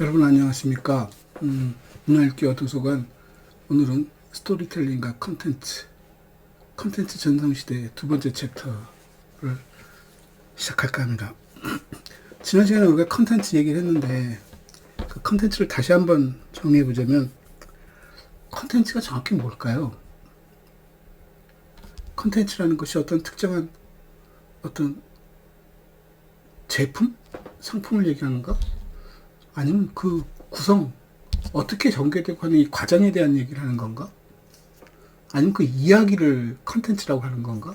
여러분 안녕하십니까? 문화읽기와 도서관. 오늘은 스토리텔링과 컨텐츠 전성시대의 두 번째 챕터를 시작할까 합니다. 지난 시간에 우리가 컨텐츠 얘기를 했는데 그 컨텐츠를 다시 한번 정리해보자면 컨텐츠가 정확히 뭘까요? 컨텐츠라는 것이 어떤 특정한 어떤 제품? 상품을 얘기하는가? 아니면 그 구성, 어떻게 전개되고 하는 이 과정에 대한 얘기를 하는 건가? 아니면 그 이야기를 컨텐츠라고 하는 건가?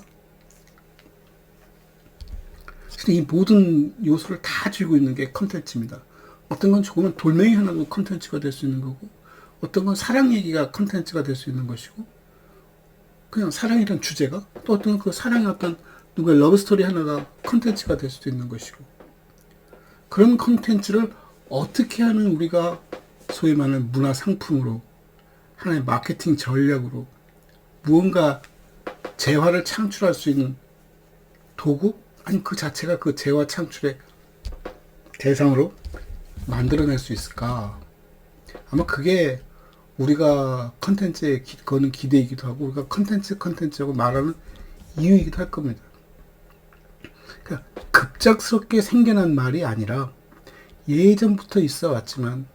이 모든 요소를 다 쥐고 있는 게 컨텐츠입니다. 어떤 건 조그만 돌멩이 하나도 컨텐츠가 될 수 있는 거고, 어떤 건 사랑 얘기가 컨텐츠가 될 수 있는 것이고, 그냥 사랑이란 주제가, 또 어떤 그 사랑의 어떤 누구의 러브스토리 하나가 컨텐츠가 될 수도 있는 것이고, 그런 컨텐츠를 어떻게 하는 우리가 소위 말하는 문화 상품으로, 하나의 마케팅 전략으로 무언가 재화를 창출할 수 있는 도구? 아니 그 자체가 그 재화 창출의 대상으로 만들어낼 수 있을까? 아마 그게 우리가 컨텐츠에 거는 기대이기도 하고 우리가 컨텐츠라고 말하는 이유이기도 할 겁니다. 그러니까 급작스럽게 생겨난 말이 아니라 예전부터 있어 왔지만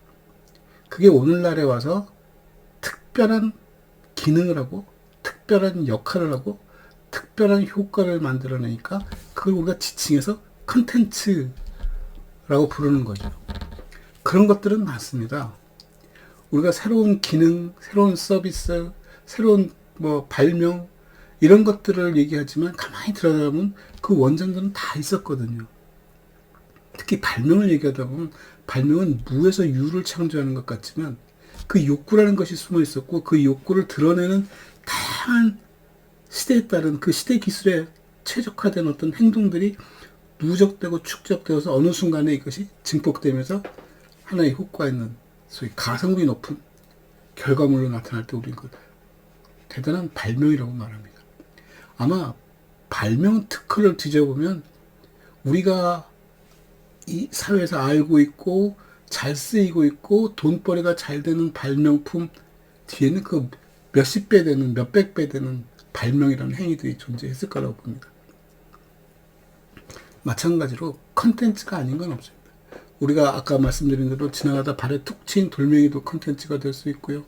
그게 오늘날에 와서 특별한 기능을 하고 특별한 역할을 하고 특별한 효과를 만들어내니까 그걸 우리가 지칭해서 컨텐츠라고 부르는 거죠. 그런 것들은 많습니다. 우리가 새로운 기능, 새로운 서비스, 새로운 발명 이런 것들을 얘기하지만 가만히 들여다보면 그 원전들은 다 있었거든요. 특히 발명을 얘기하다 보면 발명은 무에서 유를 창조하는 것 같지만 그 욕구라는 것이 숨어 있었고 그 욕구를 드러내는 다양한 시대에 따른 그 시대 기술에 최적화된 어떤 행동들이 누적되고 축적되어서 어느 순간에 이것이 증폭되면서 하나의 효과 있는 소위 가성비 높은 결과물로 나타날 때 우리는 그 대단한 발명이라고 말합니다. 아마 발명 특허를 뒤져보면 우리가 이 사회에서 알고 있고 잘 쓰이고 있고 돈벌이가 잘 되는 발명품 뒤에는 그 몇십 배 되는 몇백 배 되는 발명이라는 행위들이 존재했을 거라고 봅니다. 마찬가지로 컨텐츠가 아닌 건 없습니다. 우리가 아까 말씀드린 대로 지나가다 발에 툭 친 돌멩이도 컨텐츠가 될 수 있고요.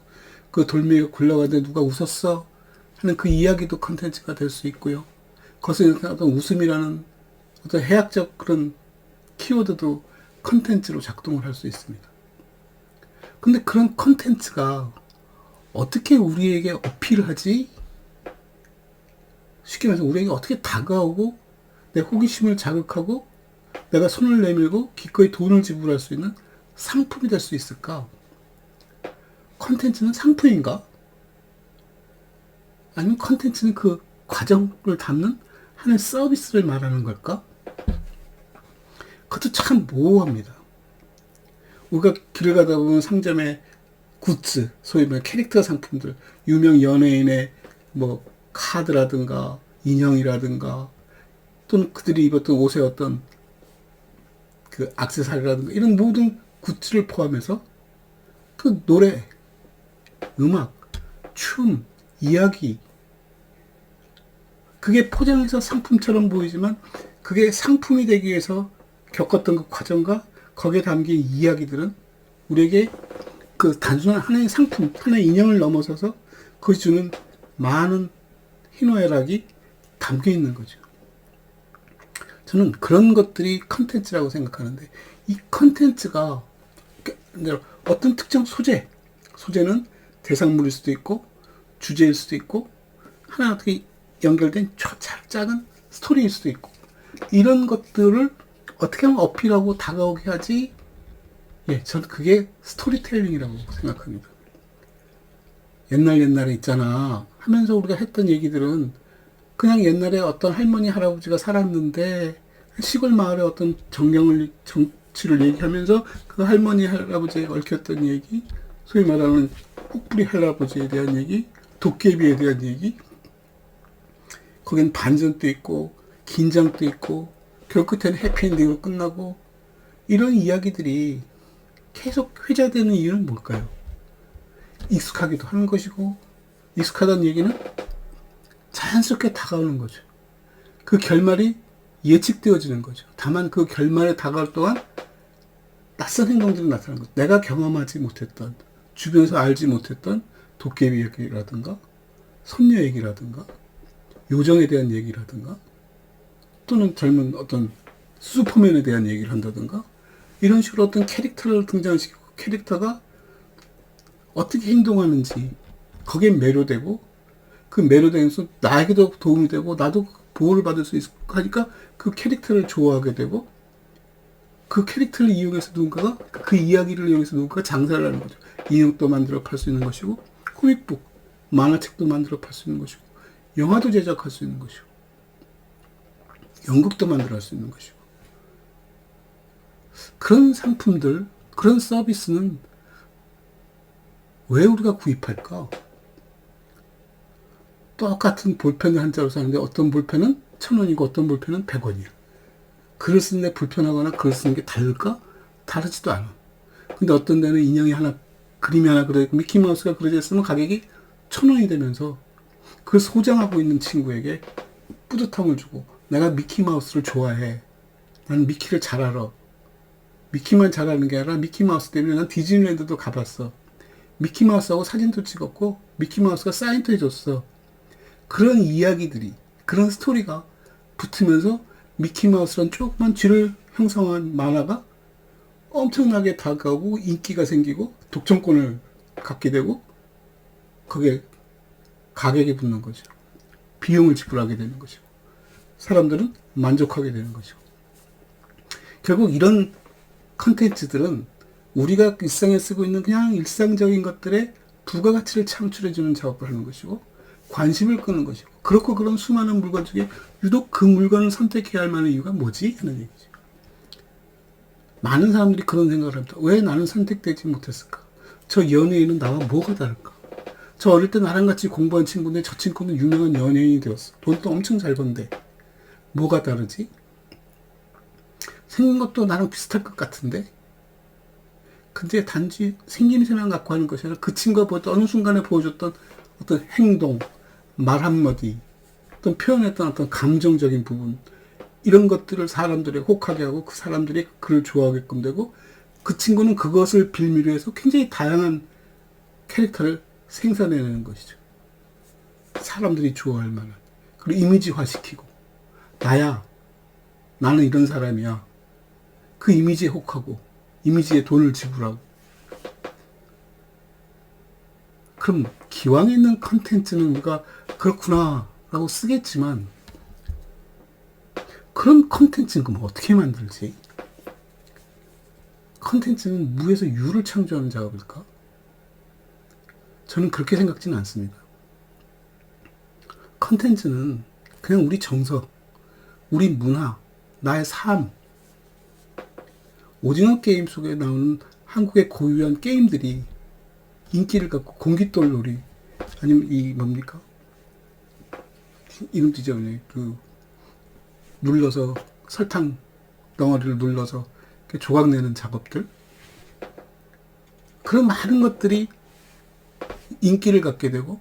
그 돌멩이가 굴러가는데 누가 웃었어 하는 그 이야기도 컨텐츠가 될 수 있고요. 거기서 어떤 웃음이라는 어떤 해학적 그런 키워드도 컨텐츠로 작동을 할 수 있습니다. 근데 그런 컨텐츠가 어떻게 우리에게 어필을 하지? 쉽게 말해서 우리에게 어떻게 다가오고 내 호기심을 자극하고 내가 손을 내밀고 기꺼이 돈을 지불할 수 있는 상품이 될 수 있을까? 컨텐츠는 상품인가? 아니면 컨텐츠는 그 과정을 담는 하나의 서비스를 말하는 걸까? 그것도 참 모호합니다. 우리가 길을 가다 보면 상점에 굿즈, 소위 말해 캐릭터 상품들, 유명 연예인의 카드라든가 인형이라든가 또는 그들이 입었던 옷의 어떤 그 액세서리라든가 이런 모든 굿즈를 포함해서 그 노래, 음악, 춤, 이야기 그게 포장해서 상품처럼 보이지만 그게 상품이 되기 위해서 겪었던 그 과정과 거기에 담긴 이야기들은 우리에게 그 단순한 하나의 상품, 하나의 인형을 넘어서서 그것이 주는 많은 희노애락이 담겨 있는 거죠. 저는 그런 것들이 컨텐츠라고 생각하는데 이 컨텐츠가 어떤 특정 소재는 대상물일 수도 있고 주제일 수도 있고 하나 어떻게 연결된 작은 스토리일 수도 있고 이런 것들을 어떻게 하면 어필하고 다가오게 하지? 저는 그게 스토리텔링이라고 생각합니다. 옛날에 있잖아 하면서 우리가 했던 얘기들은 그냥 옛날에 어떤 할머니 할아버지가 살았는데 시골 마을의 어떤 정치를 얘기하면서 그 할머니 할아버지에 얽혔던 얘기, 소위 말하는 혹부리 할아버지에 대한 얘기, 도깨비에 대한 얘기, 거긴 반전도 있고 긴장도 있고 결국 끝에는 해피엔딩으로 끝나고 이런 이야기들이 계속 회자되는 이유는 뭘까요? 익숙하기도 하는 것이고, 익숙하다는 얘기는 자연스럽게 다가오는 거죠. 그 결말이 예측되어지는 거죠. 다만 그 결말에 다가올 동안 낯선 행동들이 나타나는 거죠. 내가 경험하지 못했던, 주변에서 알지 못했던 도깨비 얘기라든가, 선녀 얘기라든가, 요정에 대한 얘기라든가, 또는 젊은 어떤 슈퍼맨에 대한 얘기를 한다든가, 이런 식으로 어떤 캐릭터를 등장시키고, 캐릭터가 어떻게 행동하는지 거기에 매료되고, 그 매료되면서 나에게도 도움이 되고 나도 보호를 받을 수 있고 하니까 그 캐릭터를 좋아하게 되고, 그 캐릭터를 이용해서 누군가가, 그 이야기를 이용해서 누군가가 장사를 하는 거죠. 인형도 만들어 팔 수 있는 것이고, 코믹북, 만화책도 만들어 팔 수 있는 것이고, 영화도 제작할 수 있는 것이고, 연극도 만들어 할 수 있는 것이고, 그런 상품들, 그런 서비스는 왜 우리가 구입할까? 똑같은 볼펜을 한 자로 사는데 어떤 볼펜은 1,000원이고 어떤 볼펜은 100원이야. 글을 쓰는데 불편하거나 글을 쓰는 게 다를까? 다르지도 않아. 근데 어떤 데는 인형이 하나, 그림이 하나 그려있고 미키마우스가 그려져 있으면 가격이 1,000원이 되면서 그걸 소장하고 있는 친구에게 뿌듯함을 주고, 내가 미키마우스를 좋아해. 나는 미키를 잘 알아. 미키만 잘 아는 게 아니라 미키마우스 때문에 난 디즈니랜드도 가봤어. 미키마우스하고 사진도 찍었고 미키마우스가 사인도 해줬어. 그런 이야기들이, 그런 스토리가 붙으면서 미키마우스란 조그만 쥐를 형성한 만화가 엄청나게 다가오고 인기가 생기고 독점권을 갖게 되고 거기에 가격이 붙는 거죠. 비용을 지불하게 되는 것이고 사람들은 만족하게 되는 것이고, 결국 이런 컨텐츠들은 우리가 일상에 쓰고 있는 그냥 일상적인 것들에 부가가치를 창출해주는 작업을 하는 것이고 관심을 끄는 것이고, 그렇고 그런 수많은 물건 중에 유독 그 물건을 선택해야 할 만한 이유가 뭐지? 하는 얘기죠. 많은 사람들이 그런 생각을 합니다. 왜 나는 선택되지 못했을까? 저 연예인은 나와 뭐가 다를까? 저 어릴 때 나랑 같이 공부한 친구인데 저 친구는 유명한 연예인이 되었어. 돈도 엄청 잘 번데 뭐가 다르지? 생긴 것도 나랑 비슷할 것 같은데? 근데 단지 생김새만 갖고 하는 것이 아니라 그 친구가 보였던 어느 순간에 보여줬던 어떤 행동, 말 한마디, 어떤 표현했던 어떤 감정적인 부분, 이런 것들을 사람들이 혹하게 하고 그 사람들이 그를 좋아하게끔 되고, 그 친구는 그것을 빌미로 해서 굉장히 다양한 캐릭터를 생산해내는 것이죠. 사람들이 좋아할 만한. 그리고 이미지화시키고, 나야, 나는 이런 사람이야. 그 이미지에 혹하고 이미지에 돈을 지불하고. 그럼 기왕 있는 컨텐츠는 우리가 그렇구나 라고 쓰겠지만, 그런 컨텐츠는 그럼 어떻게 만들지? 컨텐츠는 무에서 유를 창조하는 작업일까? 저는 그렇게 생각지는 않습니다. 컨텐츠는 그냥 우리 정서, 우리 문화, 나의 삶, 오징어 게임 속에 나오는 한국의 고유한 게임들이 인기를 갖고, 공깃돌놀이, 아니면 이 뭡니까? 이름 지저분해. 그 눌러서 설탕 덩어리를 눌러서 조각 내는 작업들, 그런 많은 것들이 인기를 갖게 되고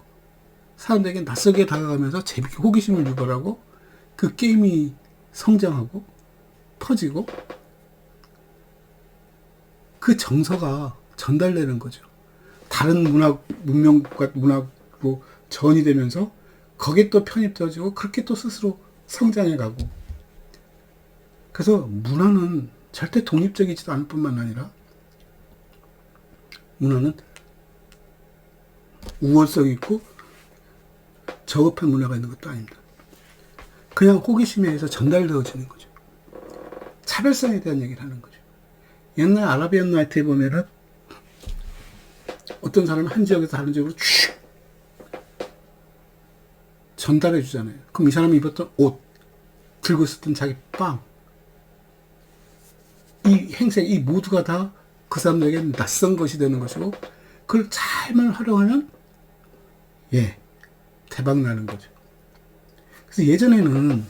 사람들에게 낯설게 다가가면서 재밌게 호기심을 유발하고 그 게임이 성장하고 퍼지고 그 정서가 전달되는 거죠. 다른 문학, 문명과 문학으로 전이 되면서 거기에 또 편입되어지고 그렇게 또 스스로 성장해가고. 그래서 문화는 절대 독립적이지도 않을 뿐만 아니라 문화는 우월성 있고 저급한 문화가 있는 것도 아닙니다. 그냥 호기심에 의해서 전달되어지는 거죠. 차별성에 대한 얘기를 하는 거죠. 옛날 아라비안 나이트에 보면은 어떤 사람은 한 지역에서 다른 지역으로 쭉 전달해 주잖아요. 그럼 이 사람이 입었던 옷, 들고 있었던 자기 빵, 이 행세, 이 모두가 다 그 사람들에게 낯선 것이 되는 것이고, 그걸 잘만 활용하면 대박 나는 거죠. 그래서 예전에는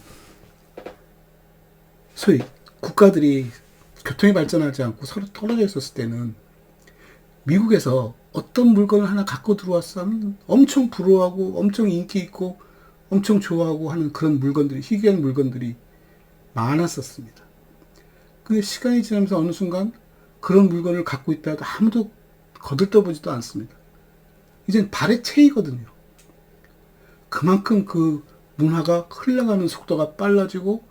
소위 국가들이 교통이 발전하지 않고 서로 떨어져 있었을 때는 미국에서 어떤 물건을 하나 갖고 들어왔으면 엄청 부러워하고 엄청 인기 있고 엄청 좋아하고 하는 그런 물건들이, 희귀한 물건들이 많았었습니다. 근데 시간이 지나면서 어느 순간 그런 물건을 갖고 있다 해도 아무도 거들떠보지도 않습니다. 이젠 발에 채이거든요. 그만큼 그 문화가 흘러가는 속도가 빨라지고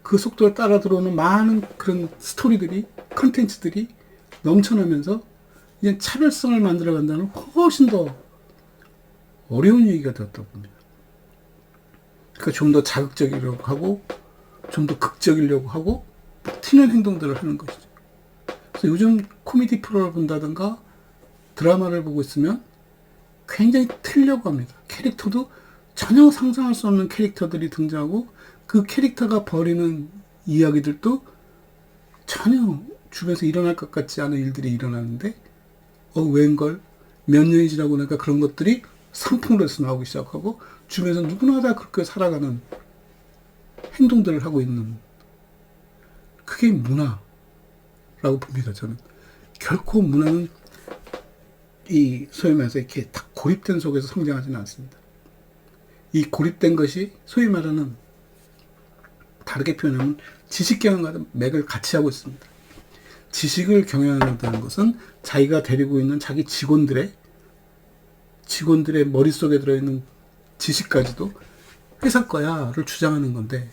그 속도를 따라 들어오는 많은 그런 스토리들이, 컨텐츠들이 넘쳐나면서 이제 차별성을 만들어 간다는 훨씬 더 어려운 얘기가 되었다고 봅니다. 그러니까 좀 더 자극적이려고 하고 좀 더 극적이려고 하고 튀는 행동들을 하는 것이죠. 그래서 요즘 코미디 프로를 본다든가 드라마를 보고 있으면 굉장히 틀려고 합니다. 캐릭터도 전혀 상상할 수 없는 캐릭터들이 등장하고 그 캐릭터가 벌이는 이야기들도 전혀 주변에서 일어날 것 같지 않은 일들이 일어나는데 웬걸 몇 년이 지나고 나니까 그런 것들이 상품으로 해서 나오기 시작하고 주변에서 누구나 다 그렇게 살아가는 행동들을 하고 있는, 그게 문화라고 봅니다. 저는 결코 문화는 이 소위 말해서 이렇게 딱 고립된 속에서 성장하지는 않습니다. 이 고립된 것이 소위 말하는, 다르게 표현하면 지식 경영과도 맥을 같이 하고 있습니다. 지식을 경영한다는 것은 자기가 데리고 있는 자기 직원들의 머릿속에 들어있는 지식까지도 회사 거야를 주장하는 건데,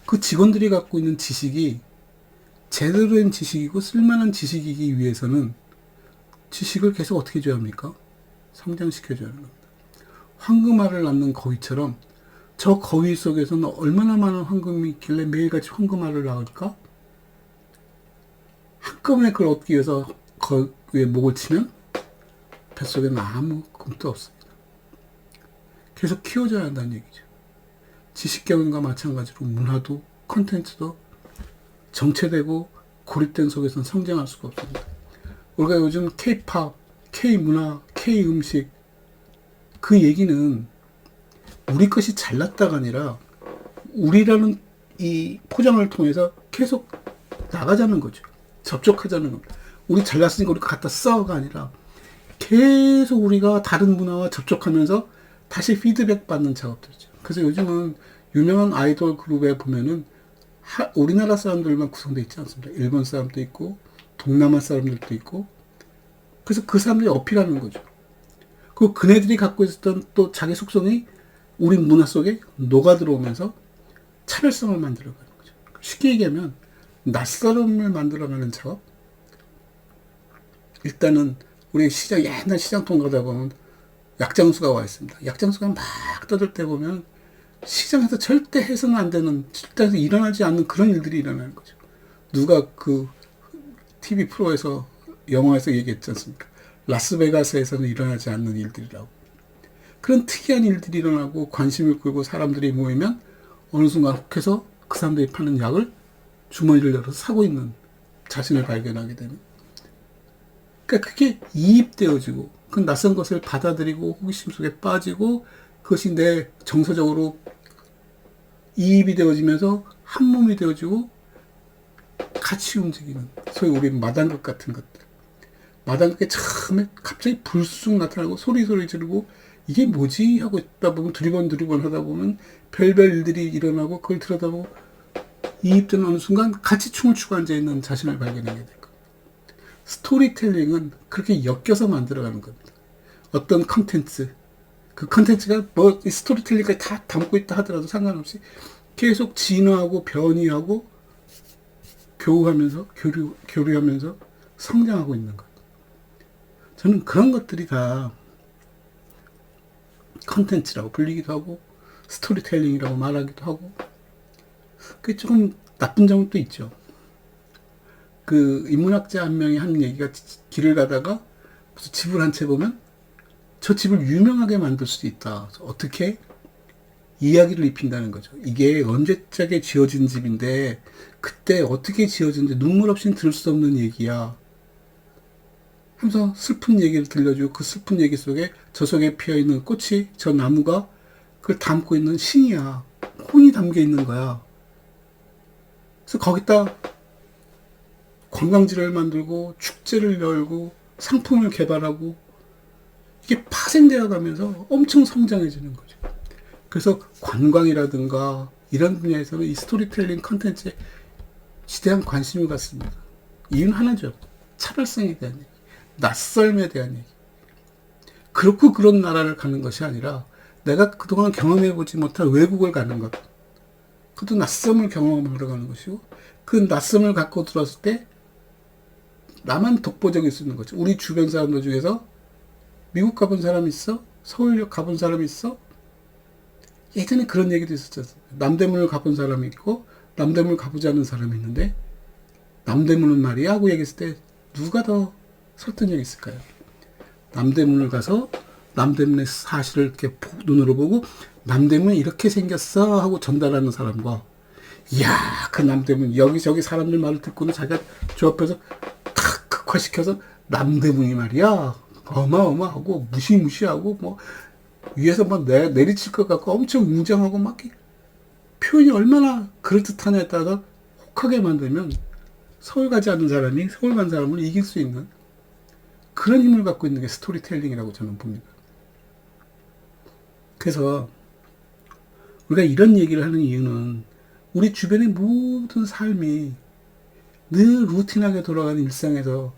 그 직원들이 갖고 있는 지식이 제대로 된 지식이고 쓸만한 지식이기 위해서는 지식을 계속 어떻게 줘야 합니까? 성장시켜줘야 하는 겁니다. 황금알을 낳는 거위처럼 저 거위 속에서는 얼마나 많은 황금이 있길래 매일같이 황금알을 낳을까? 한꺼번에 그걸 얻기 위해서 거위에 목을 치면 뱃속에는 아무 꿈도 없습니다. 계속 키워줘야 한다는 얘기죠. 지식경영과 마찬가지로 문화도 컨텐츠도 정체되고 고립된 속에서는 성장할 수가 없습니다. 우리가 요즘 K-팝, K-문화, K-음식, 그 얘기는 우리 것이 잘났다가 아니라 우리라는 이 포장을 통해서 계속 나가자는 거죠. 접촉하자는 겁니다. 우리 잘났으니까 우리 갖다 써가 아니라 계속 우리가 다른 문화와 접촉하면서 다시 피드백 받는 작업들이죠. 그래서 요즘은 유명한 아이돌 그룹에 보면은 우리나라 사람들만 구성되어 있지 않습니다. 일본 사람도 있고 동남아 사람들도 있고, 그래서 그 사람들이 어필하는 거죠. 그 그네들이 갖고 있었던 또 자기 속성이 우리 문화 속에 녹아 들어오면서 차별성을 만들어가는 거죠. 쉽게 얘기하면 낯설음을 만들어가는 작업. 일단은 우리 시장, 옛날 시장통 가다 보면 약장수가 와 있습니다. 약장수가 막 떠들 때 보면 시장에서 절대 해서는 안 되는, 실제로 일어나지 않는 그런 일들이 일어나는 거죠. 누가 그 TV 프로에서, 영화에서 얘기했지 않습니까? 라스베가스에서는 일어나지 않는 일들이라고. 그런 특이한 일들이 일어나고 관심을 끌고 사람들이 모이면 어느 순간 혹해서 그 사람들이 파는 약을 주머니를 열어서 사고 있는 자신을 발견하게 되는. 그러니까 그게 이입되어지고 그 낯선 것을 받아들이고 호기심 속에 빠지고 그것이 내 정서적으로 이입이 되어지면서 한 몸이 되어지고 같이 움직이는, 소위 우리 마당극 같은 것들. 마당극에 처음에 갑자기 불쑥 나타나고 소리 지르고 이게 뭐지? 하고 있다 보면 두리번 하다 보면 별별 일들이 일어나고 그걸 들여다보고 이입되는 어느 순간 같이 춤을 추고 앉아있는 자신을 발견하게 될 겁니다. 스토리텔링은 그렇게 엮여서 만들어가는 겁니다. 어떤 컨텐츠, 그 컨텐츠가 뭐 스토리텔링까지 다 담고 있다 하더라도 상관없이 계속 진화하고 변이하고 교류하면서 성장하고 있는 것. 저는 그런 것들이 다 컨텐츠라고 불리기도 하고 스토리텔링이라고 말하기도 하고, 그게 조금 나쁜 점은 또 있죠. 그 인문학자 한 명이 한 얘기가, 길을 가다가 무슨 집을 한 채 보면 저 집을 유명하게 만들 수도 있다. 어떻게? 이야기를 입힌다는 거죠. 이게 언제적에 지어진 집인데 그때 어떻게 지어졌는지 눈물 없이는 들을 수 없는 얘기야 하면서 슬픈 얘기를 들려주고, 그 슬픈 얘기 속에 저 속에 피어있는 꽃이, 저 나무가 그걸 담고 있는 신이야. 혼이 담겨 있는 거야. 그래서 거기다 관광지를 만들고 축제를 열고 상품을 개발하고 이게 파생되어 가면서 엄청 성장해지는 거죠. 그래서 관광이라든가 이런 분야에서는 이 스토리텔링 컨텐츠에 지대한 관심을 갖습니다. 이유는 하나죠. 차별성에 대한 얘기, 낯설음에 대한 얘기. 그렇고 그런 나라를 가는 것이 아니라 내가 그동안 경험해보지 못한 외국을 가는 것. 그것도 낯섦을 경험하러 가는 것이고 그 낯섦을 갖고 들어왔을 때 나만 독보적일 수 있는 거죠. 우리 주변 사람들 중에서 미국 가본 사람 있어? 서울역 가본 사람 있어? 예전에 그런 얘기도 있었죠. 남대문을 가본 사람이 있고 남대문을 가보지 않은 사람이 있는데 남대문은 말이야 하고 얘기했을 때 누가 더 설득력이 있을까요? 남대문을 가서 남대문의 사실을 이렇게 눈으로 보고 남대문이 이렇게 생겼어 하고 전달하는 사람과 이야 그 남대문 여기저기 사람들 말을 듣고는 자기가 저 앞에서 탁 극화시켜서 남대문이 말이야 어마어마하고 무시무시하고 뭐 위에서 막 내리칠 것 같고 엄청 웅장하고 막 표현이 얼마나 그럴듯하냐에 따라서 혹하게 만들면 서울 가지 않는 사람이 서울 간 사람을 이길 수 있는 그런 힘을 갖고 있는 게 스토리텔링이라고 저는 봅니다. 그래서 우리가 이런 얘기를 하는 이유는 우리 주변의 모든 삶이 늘 루틴하게 돌아가는 일상에서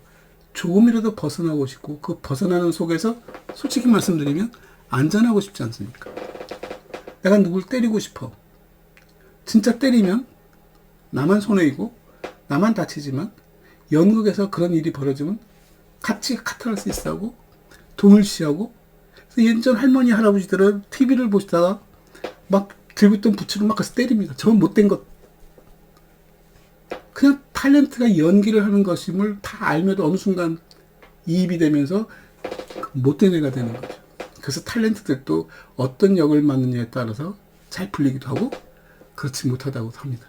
조금이라도 벗어나고 싶고 그 벗어나는 속에서 솔직히 말씀드리면 안전하고 싶지 않습니까? 내가 누굴 때리고 싶어. 진짜 때리면 나만 손해이고 나만 다치지만 연극에서 그런 일이 벌어지면 같이 카타르시스하고 동일시하고 예전 할머니 할아버지들은 TV를 보시다가 막 들고 있던 부츠로 막 가서 때립니다. 저건 못된 것. 그냥 탤런트가 연기를 하는 것임을 다 알면도 어느 순간 이입이 되면서 못된 애가 되는 거죠. 그래서 탤런트들도 어떤 역을 맡느냐에 따라서 잘 풀리기도 하고 그렇지 못하다고 합니다.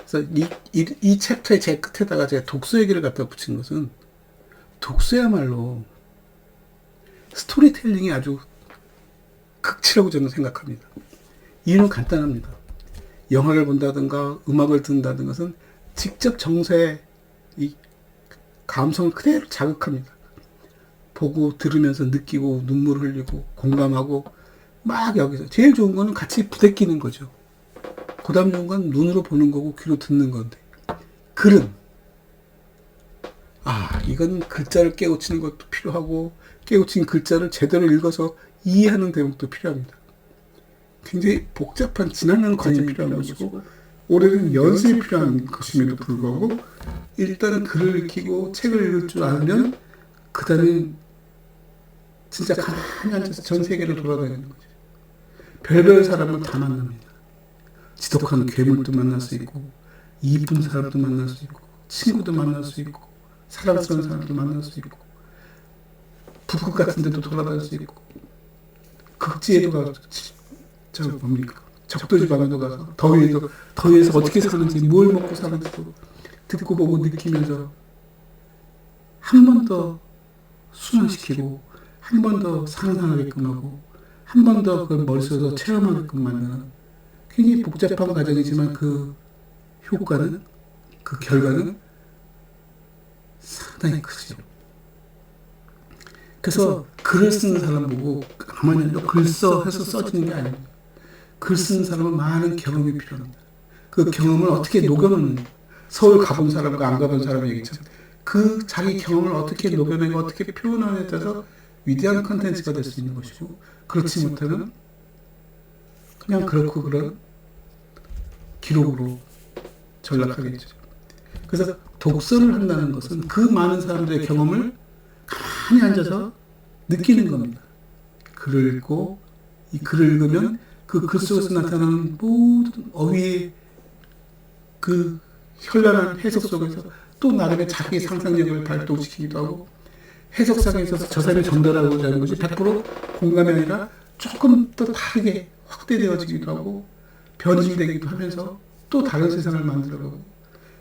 그래서 이 챕터의 제 끝에다가 제가 독서 얘기를 갖다 붙인 것은 독서야말로 스토리텔링이 아주 극치라고 저는 생각합니다. 이유는 간단합니다. 영화를 본다든가 음악을 듣는다는 것은 직접 정서의 이 감성을 그대로 자극합니다. 보고 들으면서 느끼고 눈물 흘리고 공감하고 막 여기서 제일 좋은 거는 같이 부대끼는 거죠. 그 다음 좋은 건 눈으로 보는 거고 귀로 듣는 건데 글은 이건 글자를 깨우치는 것도 필요하고 깨우친 글자를 제대로 읽어서 이해하는 대목도 필요합니다. 굉장히 복잡한 지나는 과정이 필요한 것이고 오래된 연습이 필요한 것임에도 불구하고 일단은 글을 익히고 책을 읽을 줄 알면 그 다음에 진짜 가만히 앉아서 전 세계를 돌아다니는 거죠. 별별 사람을 다 만납니다. 지독한 괴물도 만날 수 있고 이쁜 사람도 만날 수 있고 친구도 만날 수 있고 사랑스러운 사람도 만날 수 있고 북극 같은 데도 돌아다닐 수 있고 극지에도 가서 뭡니까 적도지방에도 가서 더위에서 어떻게 사는지 뭘 먹고 사는지도 듣고 보고 느끼면서 한 번 더 순환시키고 한 번 더 상상하게끔 하고 한 번 더 그 머릿속에서 체험하게끔 만드는 굉장히 복잡한 과정이지만 그 효과는 그 결과는 상당히 크죠. 그래서 글을 쓰는 사람 보고 가만히 앉아 글 써 해서 써지는 게 아닙니다. 글 쓰는 사람은 많은 경험이 필요합니다. 그 경험을 어떻게 녹여내는 서울 가본 사람과 안 가본 사람의 얘기처럼 그 자기 경험을 어떻게 녹여내고 어떻게 표현하느냐에 따라서 위대한 컨텐츠가 될 수 있는 것이고 그렇지 못하면 그냥 그렇고 그런 기록으로 전락하겠죠. 그래서 독서를 한다는 것은 그 많은 사람들의 경험을 가만히 앉아서 느끼는 겁니다. 글을 읽고 이 글을 읽으면 그 글 속에서 나타나는 모든 어휘의 그 현란한 해석 속에서 또 나름의 자기 상상력을 발동시키기도 하고 해석상에 있어서 저 사람이 전달하고자 하는 것이 100% 공감이 아니라 조금 더 다르게 확대되어지기도 하고 변질되기도 하면서 또 다른 세상을 만들어가고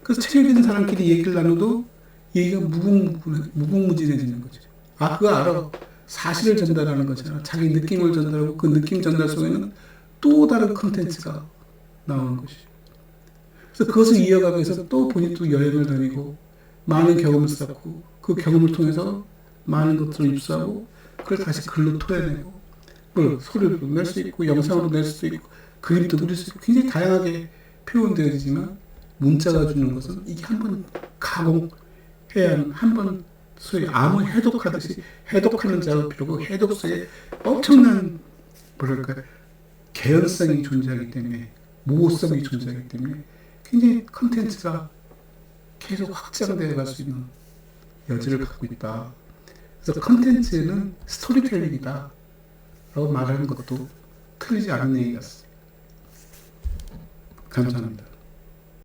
그래서 책 읽는 사람끼리 얘기를 나눠도 얘기가 무궁무진해지는 거죠. 그거 알아. 사실을 전달하는 거잖아. 자기 느낌을 전달하고 그 느낌 전달 속에는 또 다른 컨텐츠가 나오는 것이죠. 그래서 그것을 이어가기 위해서 또 본인도 여행을 다니고 많은 경험을 쌓고 그 경험을 통해서 많은 것들을 입수하고 그걸 다시 글로 토해내고 그 소리로 낼 수 있고 영상으로 낼 수 있고 그림도 그릴 수 있고 굉장히 다양하게 표현되어지지만 문자가 주는 것은 이게 한번 가공해야 하는 한번 소위 암호 해독하듯이 해독하는 작업이 필요고 해독서에 엄청난 뭐랄까 개연성이 존재하기 때문에 모호성이 존재하기 때문에 굉장히 컨텐츠가 계속 확장되어 갈 수 있는 여지를 갖고 있다. 그래서 컨텐츠는 스토리텔링이다 라고 말하는 것도 틀리지 않은 얘기 같습니다. 감사합니다.